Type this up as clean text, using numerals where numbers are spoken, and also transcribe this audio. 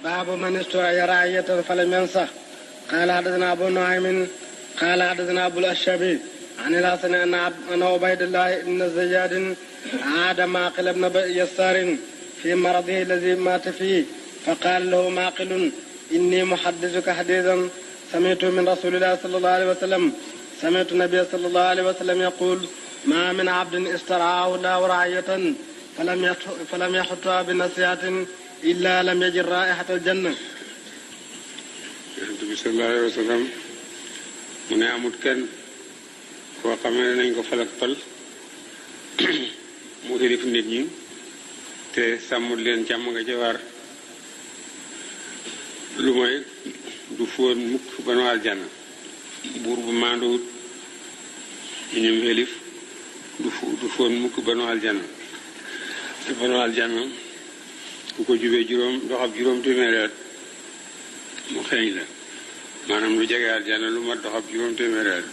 باب من استرعي رعية فلم ينصح. قال حدثنا أبو نعيم قال حدثنا أبو الأشعبي عن الحسن أن عبيد الله بن الزياد عاد معقل بن يسار في مرضه الذي مات فيه فقال له معقل إني محدثك حديثا سمعت من رسول الله صلى الله عليه وسلم سمعت النبي صلى الله عليه وسلم يقول ما من عبد استرعاه الله رعية فلم يحطها بنصيحة إلا لم يجد رائحة الجنة. النبي صلى الله عليه وسلم mu ne amut kenn koo xam ne nañ ko falak fal mu xilif nit ñi te sàmmut leen càmm nga ca war lu mooy du fóon mukk ba nu aljanna buur bu maanduwut ñum xilif du fóon mukk ba nu aljanna te ba nu aljanna ku ko jubee doxab juróom téeméeri at mu xeeñ la maanaam lu jege aljanna lu mat doxab juróom téeméeri at